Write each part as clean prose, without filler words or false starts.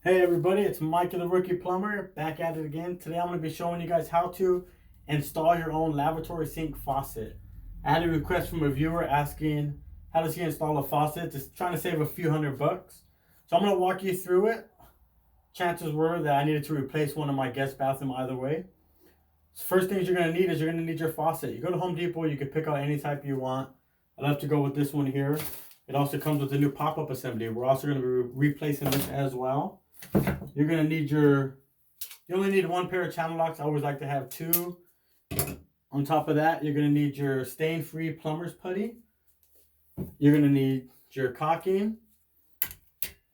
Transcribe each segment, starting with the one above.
Hey everybody, it's Mikey the Rookie Plumber back at it again. Today I'm going to be showing you guys how to install your own lavatory sink faucet. I had a request from a viewer asking how does he install a faucet, just trying to save a few $100. So I'm going to walk you through it. Chances were that I needed to replace one of my guest bathroom either way. So first things you're going to need is you're going to need your faucet. You go to Home Depot, you can pick out any type you want. I love to go with this one here. It also comes with a new pop-up assembly. We're also going to be replacing this as well. You're going to need you only need one pair of channel locks. I always like to have two. On top of that, you're going to need your stain-free plumber's putty. You're going to need your caulking.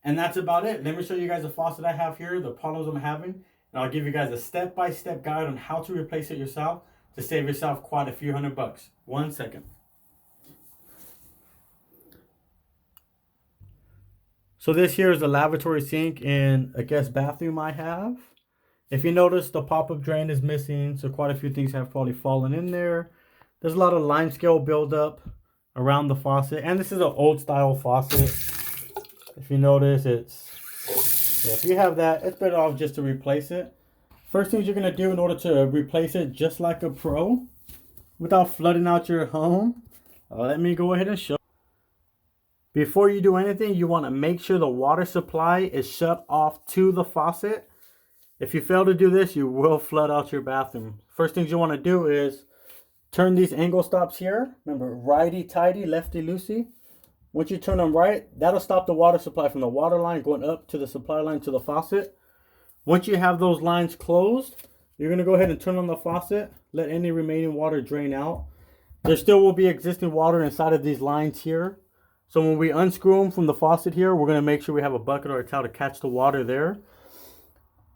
And that's about it. Let me show you guys the faucet I have here, the problems I'm having. And I'll give you guys a step-by-step guide on how to replace it yourself to save yourself quite a few $100. 1 second. So this here is the lavatory sink in a guest bathroom I have. If you notice, the pop-up drain is missing, so quite a few things have probably fallen in there. There's a lot of limescale buildup around the faucet, and this is an old style faucet. If you notice, if you have that, it's better off just to replace it. First things you're gonna do in order to replace it, just like a pro, without flooding out your home, let me go ahead and show. Before you do anything, you want to make sure the water supply is shut off to the faucet. If you fail to do this, you will flood out your bathroom. First things you want to do is turn these angle stops here. Remember, righty-tighty, lefty-loosey. Once you turn them right, that'll stop the water supply from the water line going up to the supply line to the faucet. Once you have those lines closed, you're going to go ahead and turn on the faucet. Let any remaining water drain out. There still will be existing water inside of these lines here. So when we unscrew them from the faucet here, we're going to make sure we have a bucket or a towel to catch the water there.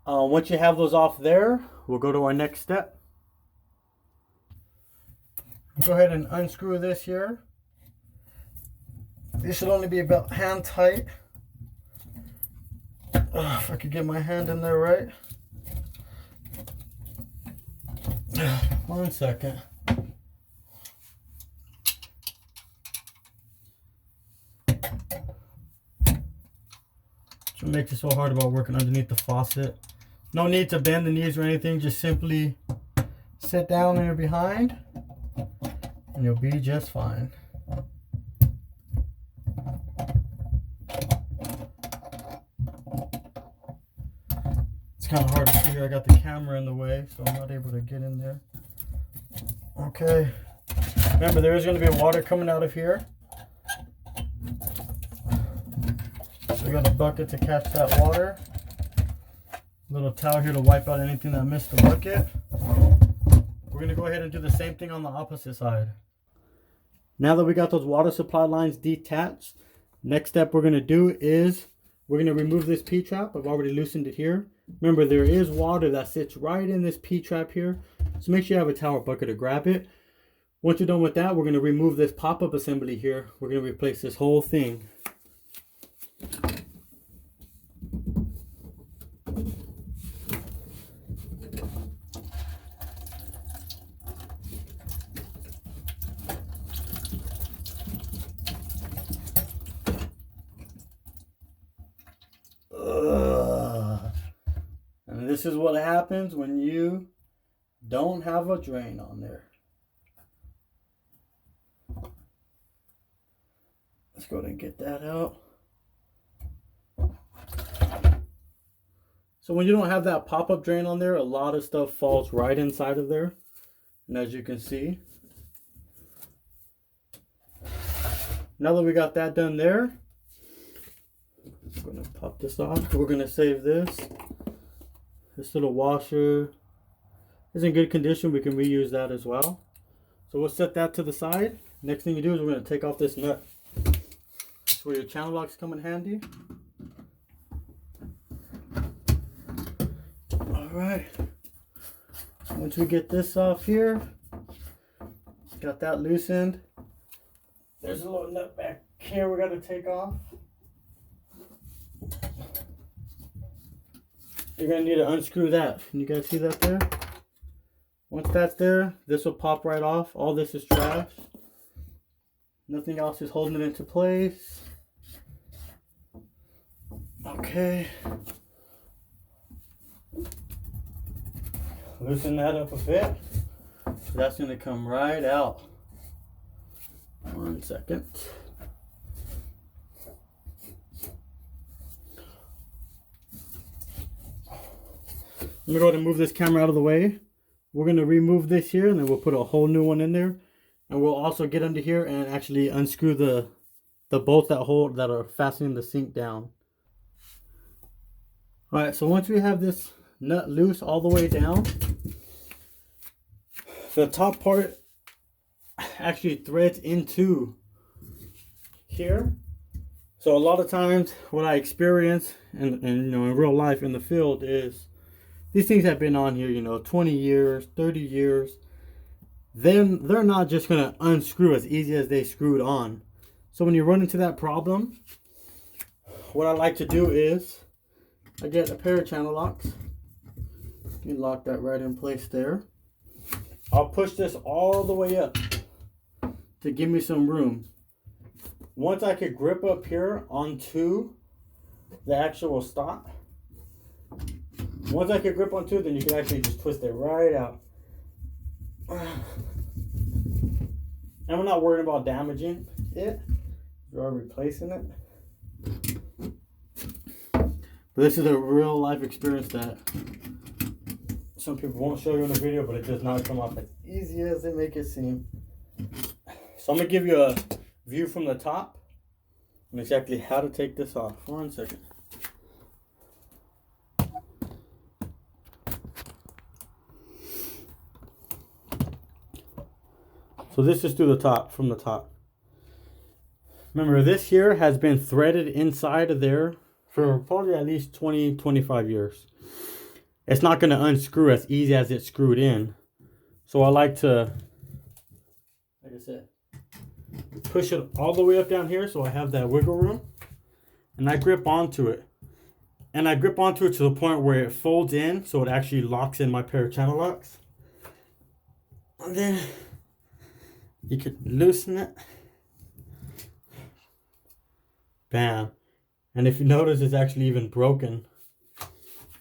Once you have those off there, we'll go to our next step. Go ahead and unscrew this here. This should only be about hand tight. If I could get my hand in there right. 1 second. What makes it so hard about working underneath the faucet. No need to bend the knees or anything. Just simply sit down there behind and you'll be just fine. It's kind of hard to see here. I got the camera in the way, so I'm not able to get in there. Okay. Remember, there is going to be water coming out of here. We got a bucket to catch that water. A little towel here to wipe out anything that missed the bucket. We're going to go ahead and do the same thing on the opposite side. Now that we got those water supply lines detached, next step we're going to do is we're going to remove this P-trap. I've already loosened it here. Remember, there is water that sits right in this P-trap here. So make sure you have a towel or bucket to grab it. Once you're done with that, we're going to remove this pop-up assembly here. We're going to replace this whole thing. And this is what happens when you don't have a drain on there. Let's go ahead and get that out. So when you don't have that pop-up drain on there, a lot of stuff falls right inside of there. And as you can see, now that we got that done there, I'm going to pop this off. We're going to save this. This little washer is in good condition. We can reuse that as well. So we'll set that to the side. Next thing you do is we're going to take off this nut. That's where your channel locks come in handy. Alright. Once we get this off here, got that loosened. There's a little nut back here we got to take off. You're going to need to unscrew that. Can you guys see that there? Once that's there, this will pop right off. All this is trash. Nothing else is holding it into place. Okay. loosen that up a bit. That's going to come right out. 1 second. Let me go ahead and move this camera out of the way. We're going to remove this here, and then we'll put a whole new one in there. And we'll also get under here and actually unscrew the bolts that are fastening the sink down. Alright, so once we have this nut loose all the way down, the top part actually threads into here. So a lot of times what I experience and you know, in real life in the field is these things have been on here, you know, 20 years, 30 years. Then they're not just going to unscrew as easy as they screwed on. So when you run into that problem, what I like to do is I get a pair of channel locks. You lock that right in place there. I'll push this all the way up to give me some room. Once I could grip up here onto the actual stop, once I could grip onto it, then you can actually just twist it right out. And we're not worried about damaging it. We're replacing it. But this is a real life experience that some people won't show you in the video, but it does not come off as easy as they make it seem. So I'm going to give you a view from the top on exactly how to take this off. 1 second. So this is through the top, from the top. Remember, this here has been threaded inside of there for probably at least 20-25 years. It's not going to unscrew as easy as it's screwed in. So I like to, like I said, push it all the way up down here so I have that wiggle room. And I grip onto it. And I grip onto it to the point where it folds in so it actually locks in my pair of channel locks. And then you could loosen it. Bam. And if you notice, it's actually even broken.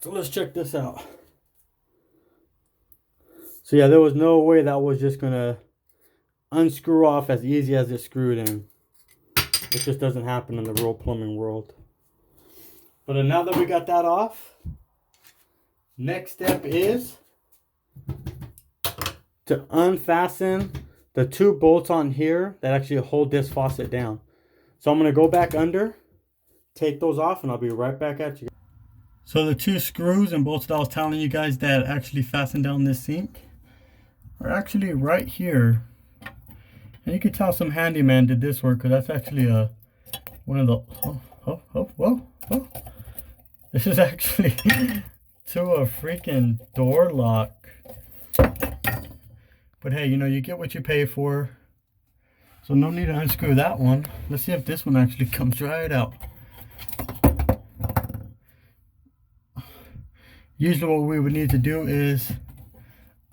So let's check this out. So yeah, there was no way that was just gonna unscrew off as easy as it screwed in. It just doesn't happen in the real plumbing world. But now that we got that off, next step is to unfasten the 2 bolts on here that actually hold this faucet down. So I'm going to go back under, take those off, and I'll be right back at you. So the 2 screws and bolts that I was telling you guys that actually fasten down this sink are actually right here. And you can tell some handyman did this work, because that's actually one of the, whoa. This is actually to a freaking door lock. But hey, you know, you get what you pay for. So no need to unscrew that one. Let's see if this one actually comes right out. Usually what we would need to do is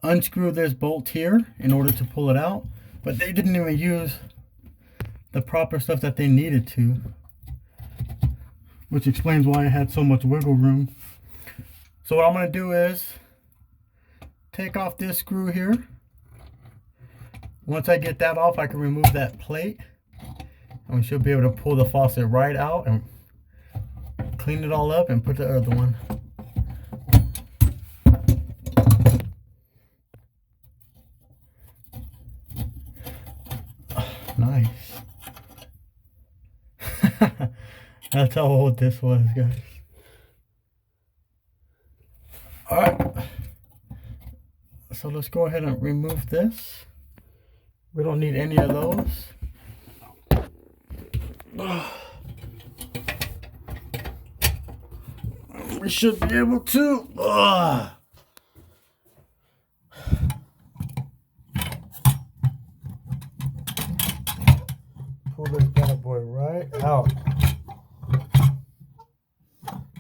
unscrew this bolt here in order to pull it out. But they didn't even use the proper stuff that they needed to. Which explains why I had so much wiggle room. So what I'm going to do is take off this screw here. Once I get that off, I can remove that plate. And we should be able to pull the faucet right out and clean it all up and put the other one. Nice. That's how old this was, guys. Alright. So let's go ahead and remove this. We don't need any of those. We should be able to. Pull this bad boy right out.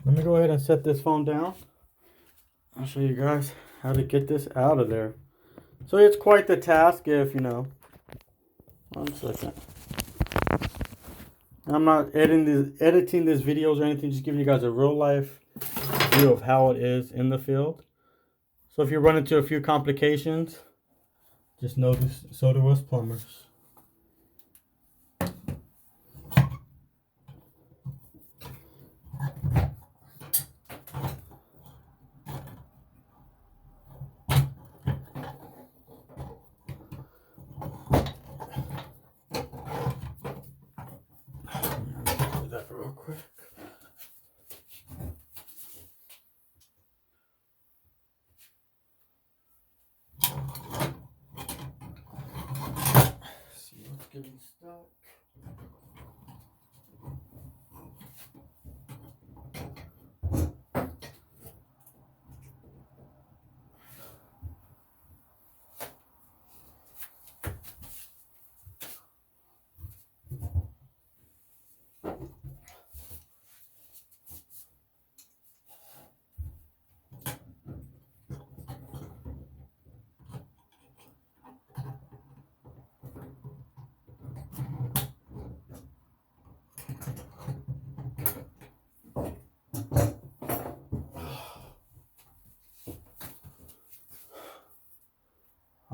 Let me go ahead and set this phone down. I'll show you guys how to get this out of there. So it's quite the task if, you know. 1 second. I'm not editing these videos or anything, just giving you guys a real life view of how it is in the field. So if you run into a few complications, just know this, so do us plumbers. Do that real quick. See what's getting stuck.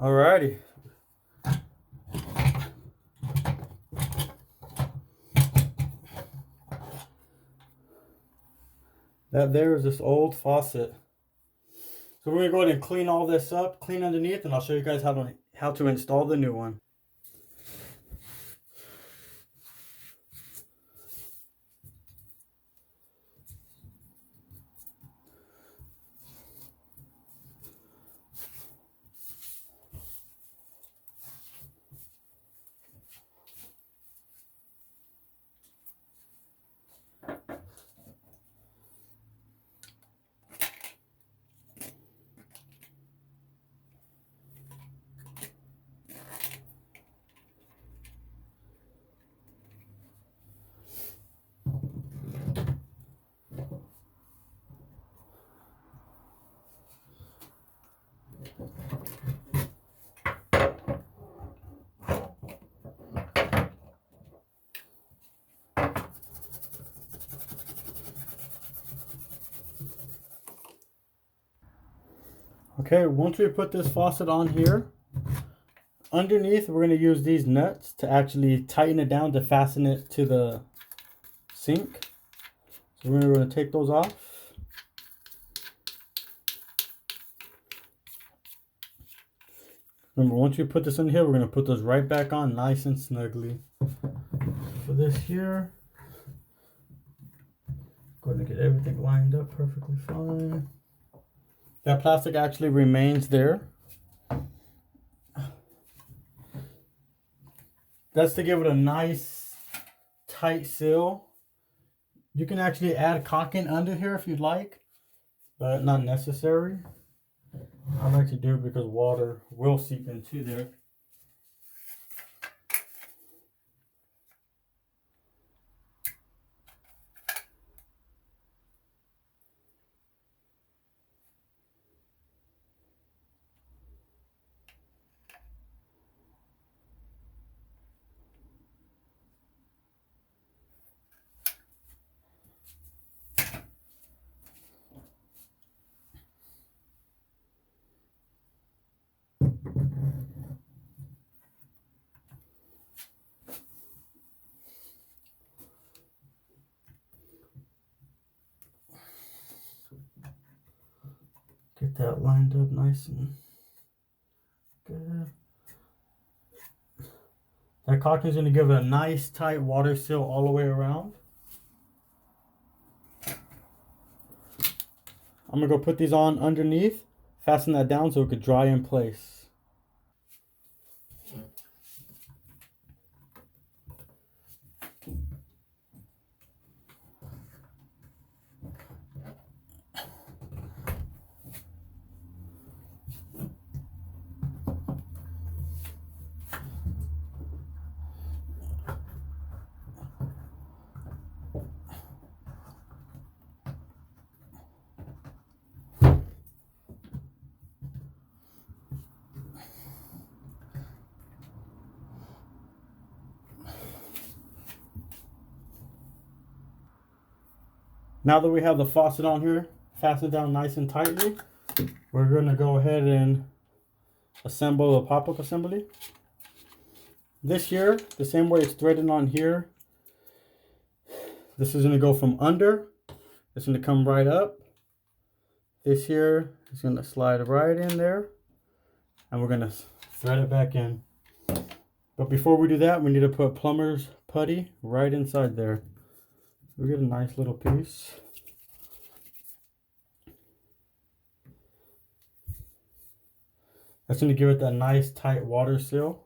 Alrighty. That there is this old faucet. So we're gonna go ahead and clean all this up, clean underneath, and I'll show you guys how to install the new one. Okay, once we put this faucet on here, underneath we're going to use these nuts to actually tighten it down to fasten it to the sink. So we're going to take those off. Remember, once we put this in here, we're going to put those right back on nice and snugly. For this here, going to get everything lined up perfectly fine. That plastic actually remains there. That's to give it a nice tight seal. You can actually add caulking under here if you'd like, but not necessary. I like to do it because water will seep into there. Get that lined up nice and good. That caulking is going to give it a nice tight water seal all the way around. I'm going to go put these on underneath, fasten that down so it could dry in place. Now that we have the faucet on here, fasten it down nice and tightly, we're gonna go ahead and assemble the pop-up assembly. This here, the same way it's threaded on here, this is gonna go from under, it's gonna come right up. This here is gonna slide right in there, and we're gonna thread it back in. But before we do that, we need to put plumber's putty right inside there. We get a nice little piece. That's going to give it that nice tight water seal.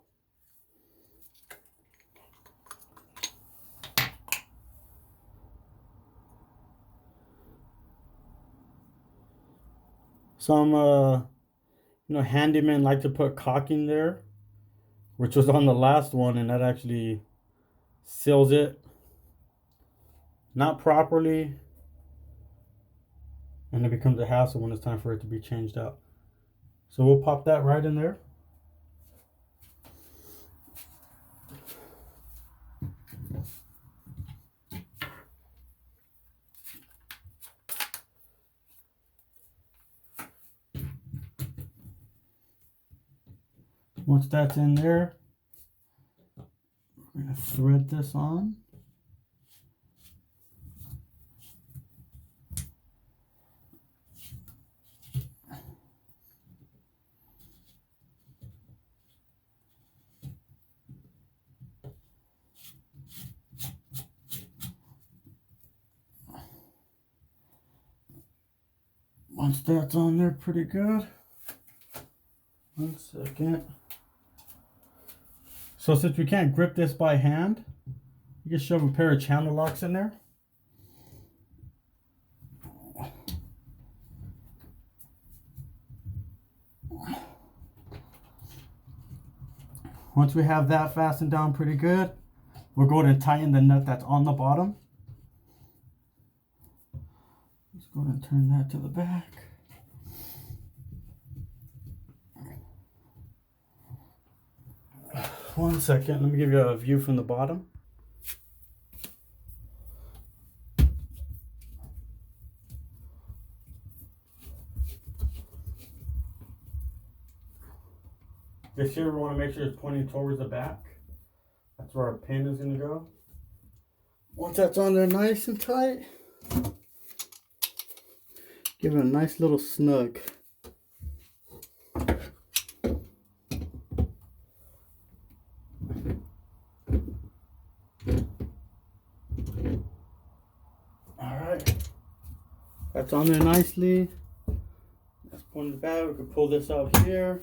Some handymen like to put caulking there, which was on the last one, and that actually seals it not properly, and it becomes a hassle when it's time for it to be changed out. So we'll pop that right in there. Once that's in there, we're going to thread this on. Once that's on there pretty good. 1 second. So since we can't grip this by hand, you just shove a pair of channel locks in there. Once we have that fastened down pretty good, we'll go ahead and tighten the nut that's on the bottom. Let's go ahead and turn that to the back. One second, let me give you a view from the bottom. This here we want to make sure it's pointing towards the back. That's where our pin is going to go. Once that's on there nice and tight, give it a nice little snug. Alright, that's on there nicely. That's pointed back. We can pull this out here.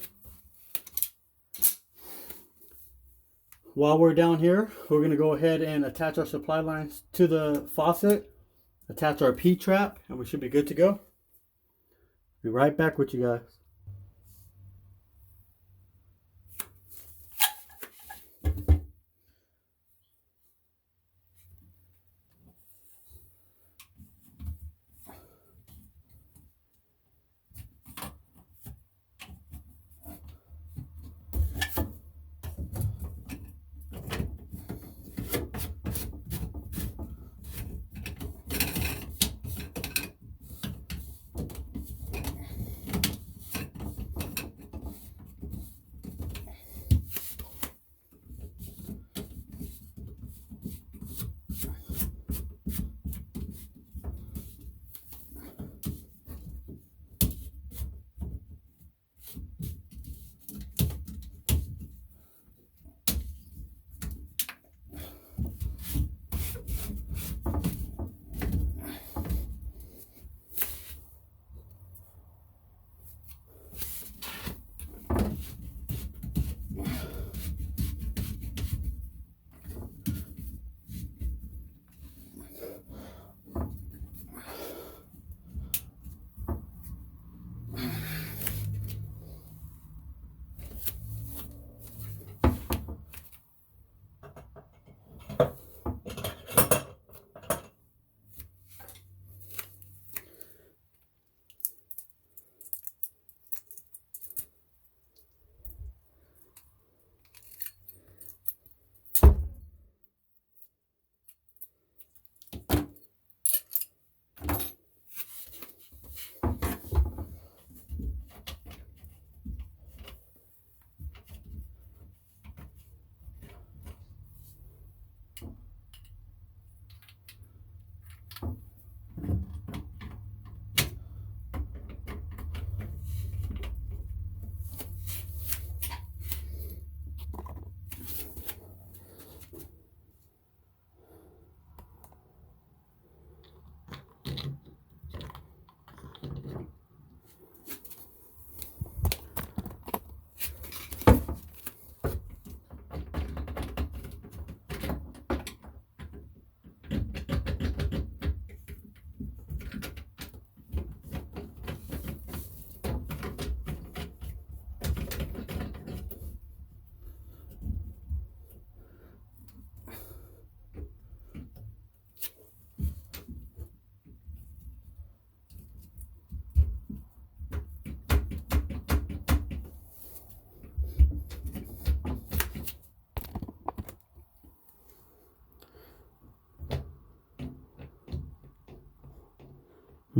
While we're down here, we're going to go ahead and attach our supply lines to the faucet, attach our P-trap, and we should be good to go. Be right back with you guys.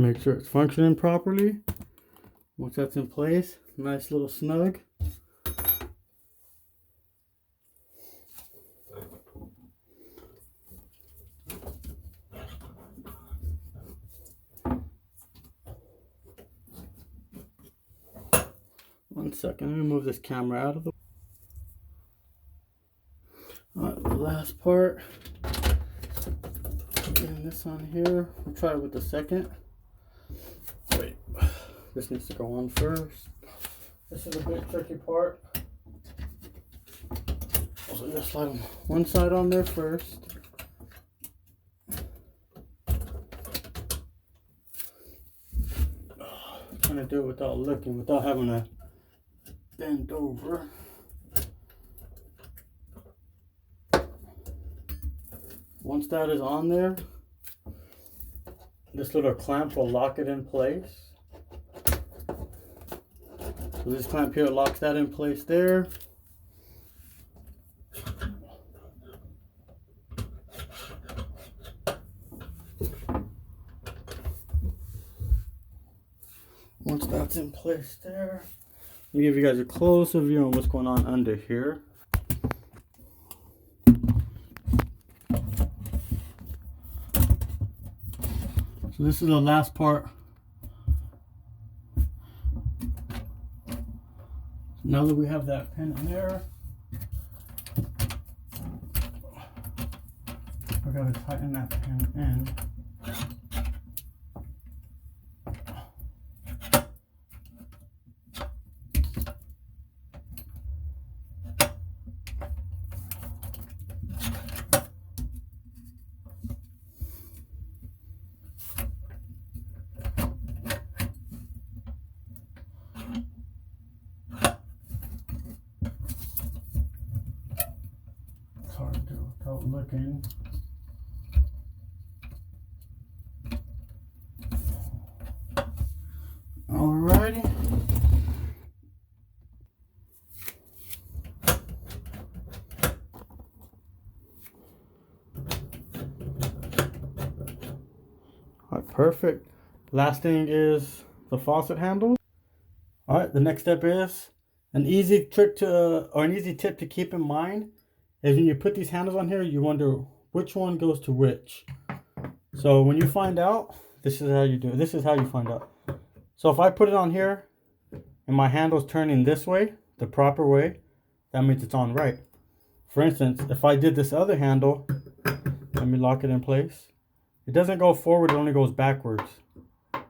Make sure it's functioning properly. Once that's in place, nice little snug. One second, let me move this camera out of the way. Alright, the last part. Getting this on here. We'll try it with the second. Wait, this needs to go on first. This is a bit tricky part. So I'm gonna slide one side on there first. Trying to do it without looking, without having to bend over. Once that is on there, this little clamp will lock it in place. So this clamp here locks that in place there. Once that's in place there, let me give you guys a closer view on what's going on under here. So this is the last part. So now that we have that pin in there, we're going to tighten that pin in. Hard to do without looking. Alrighty. Alright, perfect. Last thing is the faucet handle. Alright, the next step is an easy trick to, or an easy tip to keep in mind is when you put these handles on here, you wonder which one goes to which. So when you find out, this is how you do it. This is how you find out. So if I put it on here and my handle's turning this way, the proper way, that means it's on right. For instance, if I did this other handle, let me lock it in place. It doesn't go forward, it only goes backwards.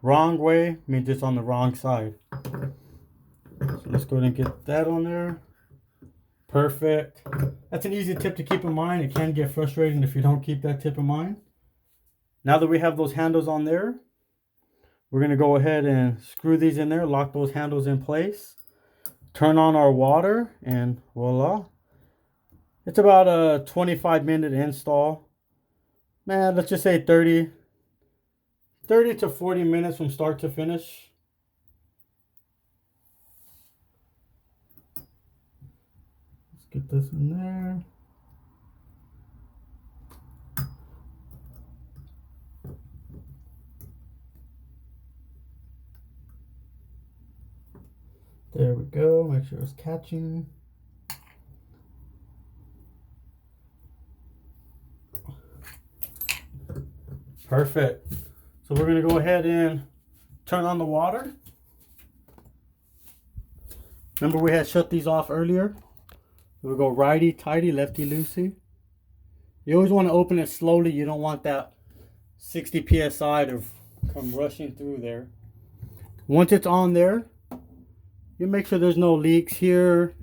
Wrong way means it's on the wrong side. So let's go ahead and get that on there. Perfect. That's an easy tip to keep in mind. It can get frustrating if you don't keep that tip in mind. Now that we have those handles on there, we're going to go ahead and screw these in there, lock those handles in place, turn on our water, and voila. It's about a 25-minute install. Man, let's just say 30 to 40 minutes from start to finish. Get this in there. There we go. Make sure it's catching. Perfect. So we're going to go ahead and turn on the water. Remember we had shut these off earlier? We'll go righty tighty, lefty loosey. You always want to open it slowly. You don't want that 60 psi to come rushing through there. Once it's on there, you make sure there's no leaks here,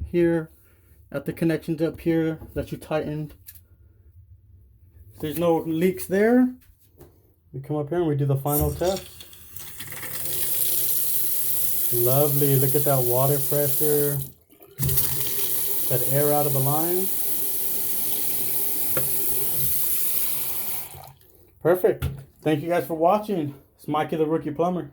at the connections up here that you tightened. If there's no leaks there, we come up here and we do the final test. Lovely. Look at that water pressure. That air out of the line. Perfect. Thank you guys for watching. It's Mikey the Rookie Plumber.